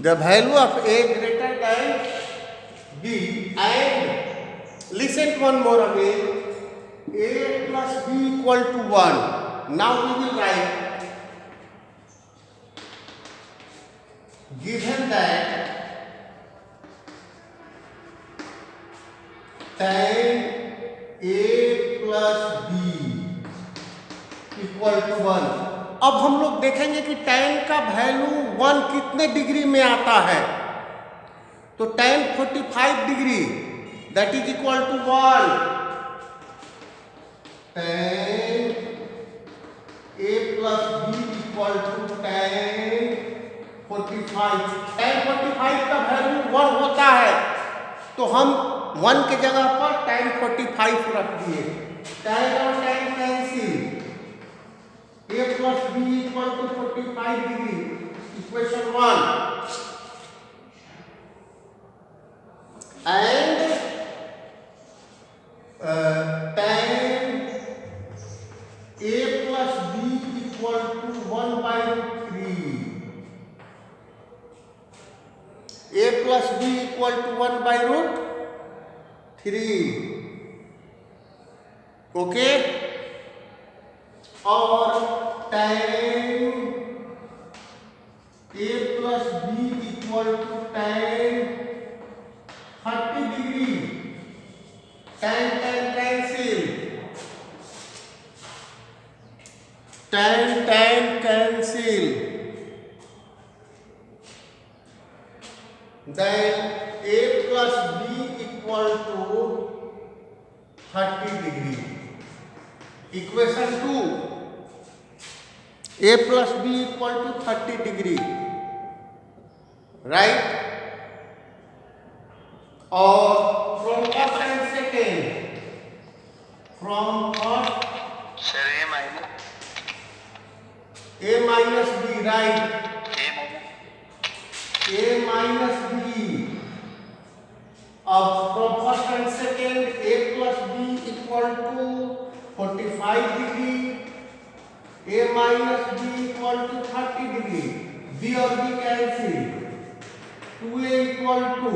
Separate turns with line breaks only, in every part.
The value of A greater than B, and listen one more again, A plus B equal to 1. Now we will write, given that tan A plus B equal to 1. अब हम लोग देखेंगे कि tan का value 1 कितने degree में आता है. तो tan 45 degree, that is equal to 1. tan A plus B equal to tan 45. tan 45 का वैल्यू 1 होता है, तो हम 1 के जगह पर tan 45 रख दिए. tan और tan cancel. A plus B equal to 45 degree. Equation 1. And tan A plus B equal to 1 by 3. A plus B equal to 1 by root 3. Okay? और tan A plus B equal to tan 30 degree. tan cancel. tan cancel. Then A plus B equal to 30 degree. Equation 2. A plus B equal to 30 degree, right? और from first and second, from first
Sir,
A minus B, right? A minus B. अब from first and second, A plus B equal to 45 degree. A minus B equal to 30 degree. B और B cancel. 2A equal to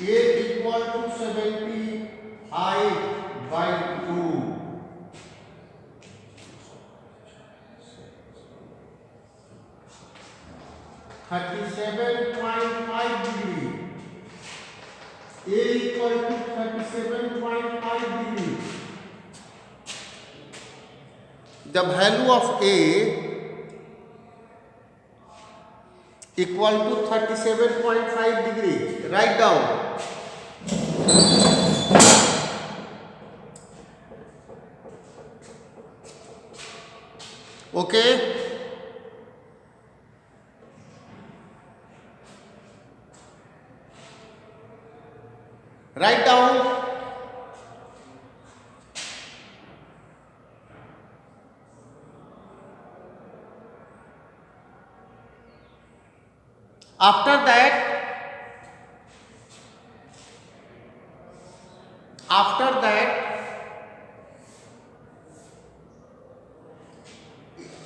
A equal to 75 by 2. 37.5 degree. A equal to 37.5 degree. The value of A equal to 37.5 degree. Write down. Okay. Write down. After that,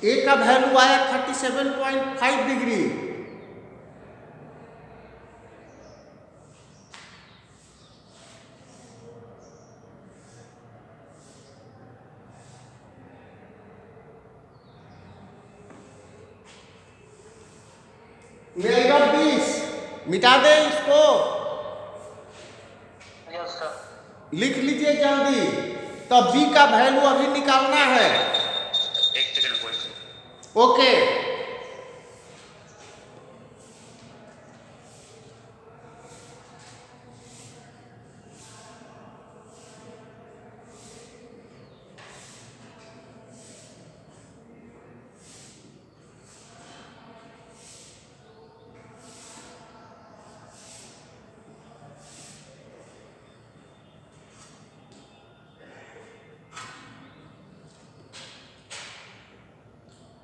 A का value आया 37.5 degree. Mega 20 मिटा दे इसको.
yes sir.
लिख लीजिए जल्दी. तो B का value अभी निकालना है.
एक सेकंड बोल.
ओके.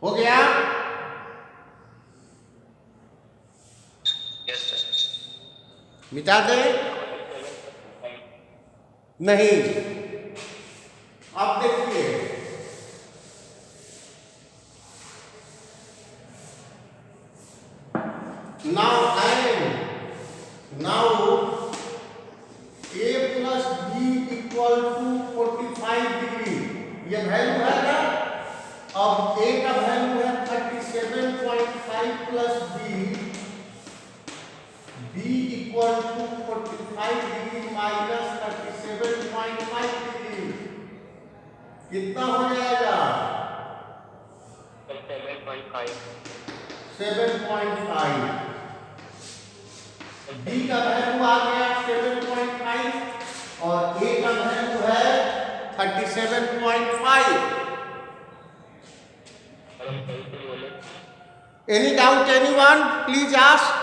हो गया?
Yes sir.
मिटा दे? नहीं। अब देखिए, now a plus b equal to 45 degree, ये वैल्यू है ना? अब a का वैल्यू है 37.5 plus b equal to 45 degree minus 37.5 degree, कितना हो जाएगा?
7.5।
7.5। b का वैल्यू आ गया 7.5 और a का वैल्यू है 37.5। Any doubt anyone? Please ask.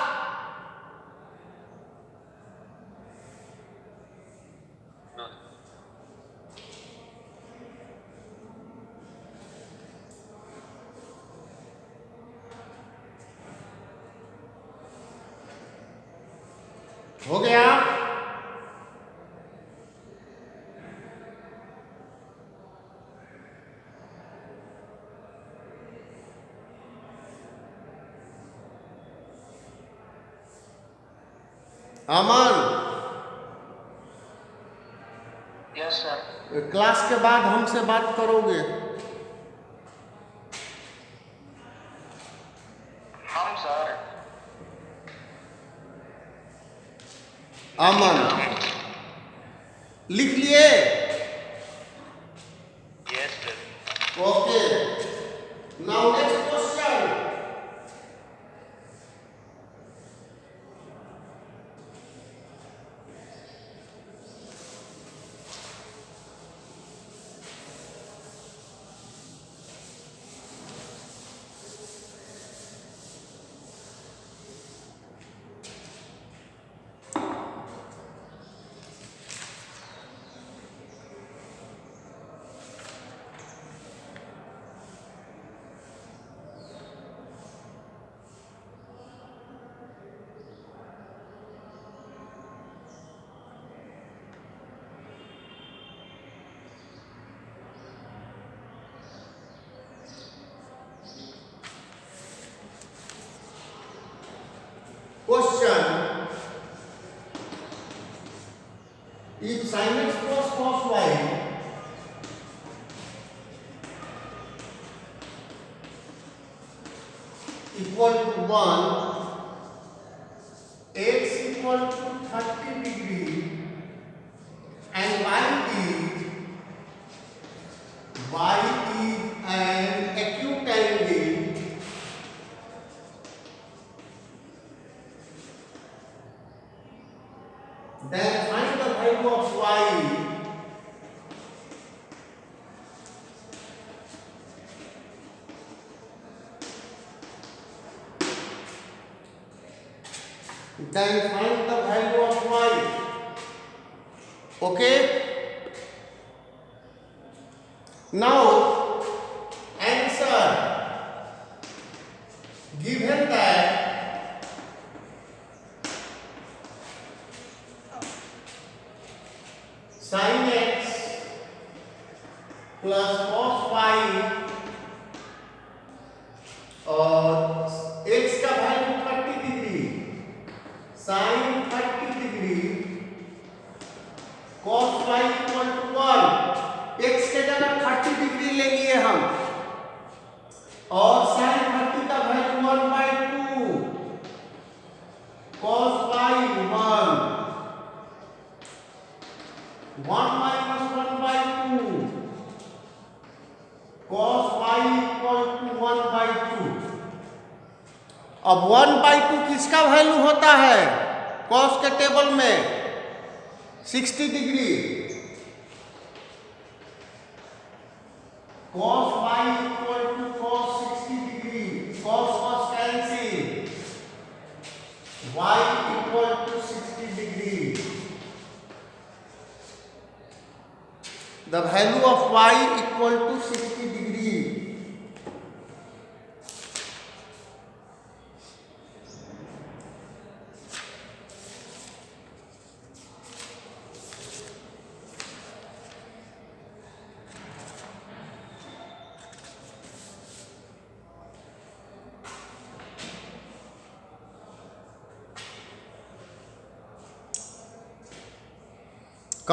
हो गया? अमन,
यस सर।
क्लास के बाद हमसे बात करोगे?
हम सर।
अमन, लिख लिए?
Yes sir.
Okay, now next question. Question: if sin x plus cos y equal to 1, x equal to 30 degree and y is an acute angle, then find the value of y Okay? Now answer. Given that sin x plus cos y और x का value 30 degree, sin 30 degree cos y equal to 1, x के जगह 30 degree ले लिए हम और sin 30 का value 1/2, cos y 1 minus 1/2, cos y equal to 1/2। अब 1/2 किसका वैल्यू होता है cos के टेबल में? 60 degree. cos y equal to cos 60 degree, cos cancel, y equal to 60 degree. The value of y equal to 60 degree.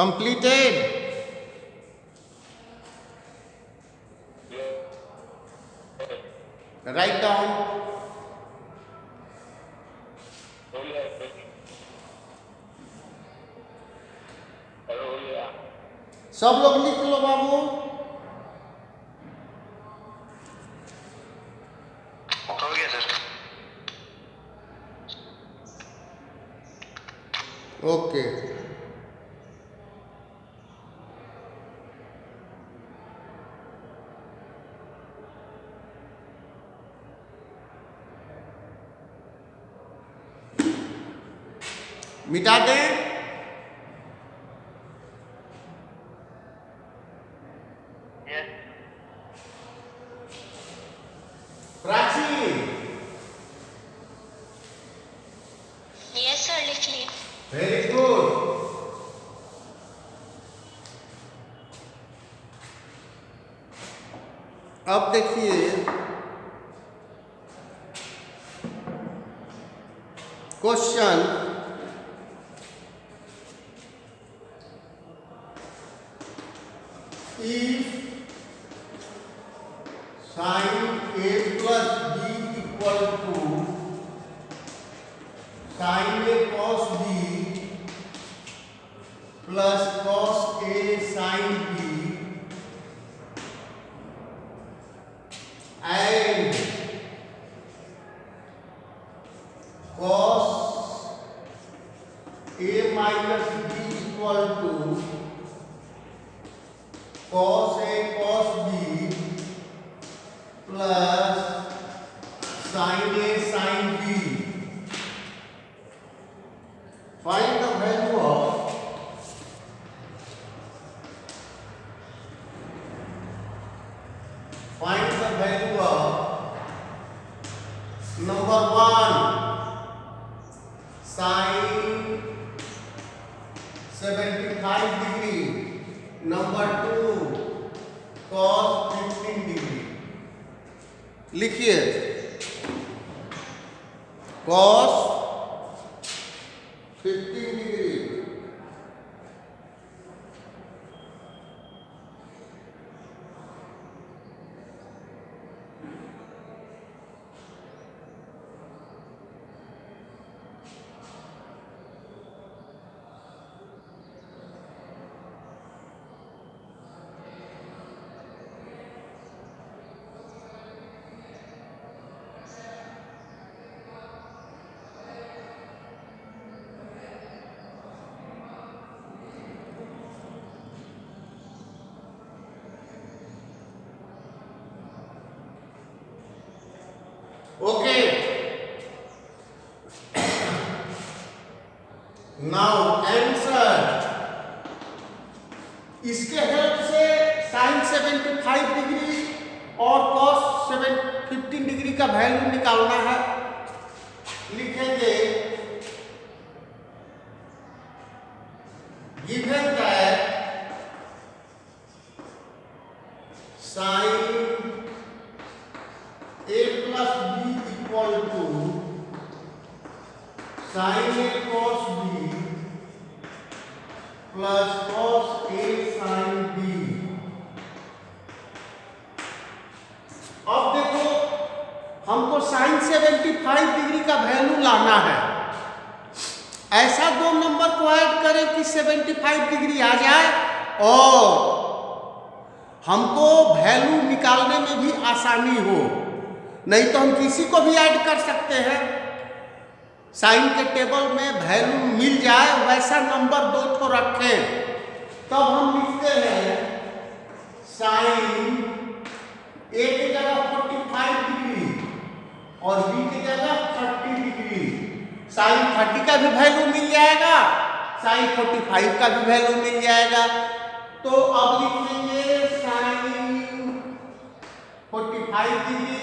completed. Write down. सब लोग लिख लो बाबू।
हो गया सर।
ओके। मिटा दें।
यस
प्राची,
यस सर, लिख लिए।
Very good. अब देखिए question, if sin a plus b equal to sin a cos b plus cos a sin b and cos a minus b equal to cos a cos b plus sin a sin b. Find the value of number 1 sin 75 degree, number 2 cos 15 degree. लिखिए cos 15 degree. Okay. Now answer. इसके help से sin 75 degree और cos 15 degree का value निकालना है। लिखेंगे given that sin a plus b equal to sin a cos b plus cos a sin b। अब देखो हमको sin 75 डिग्री का वैल्यू लाना है। ऐसा दो नंबर को ऐड करें कि 75 डिग्री आ जाए और हमको वैल्यू निकालने में भी आसानी हो। नहीं तो हम किसी को भी ऐड कर सकते हैं, साइन के टेबल में वैल्यू मिल जाए वैसा नंबर दो ठो रखें। तब हम लिखते हैं साइन ए की जगह 45 डिग्री और बी की जगह 30 डिग्री। साइन 30 का भी वैल्यू मिल जाएगा, साइन 45 का भी वैल्यू मिल जाएगा। तो अब लिखेंगे sine 45 degree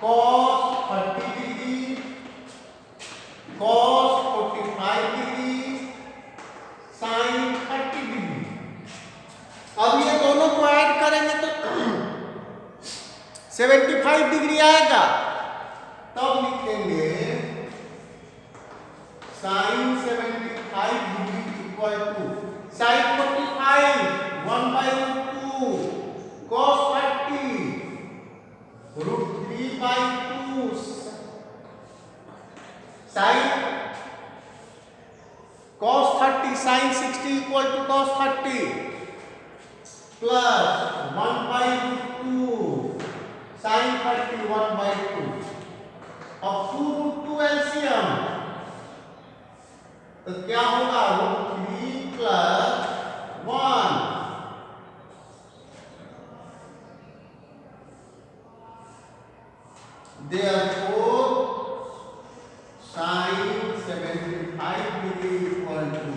cos 30 degree cos 45 degree sin 30 degree. अब ये दोनों को ऐड करेंगे तो 75 डिग्री आएगा। तब लिखेंगे sin 75 degree √3/2 sin cos 30 sin 60 equal to cos 30 plus 1/√2 sin 30 1/2. अब 2√2 एलसीएम तो क्या होगा √3 plus 1. Therefore sin 75 degree equal to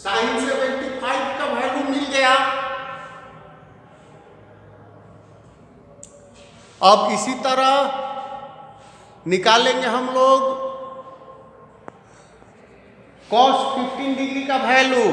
sin 75 का वैल्यू मिल गया। अब इसी तरह निकालेंगे हम लोग cos 15 डिग्री का वैल्यू।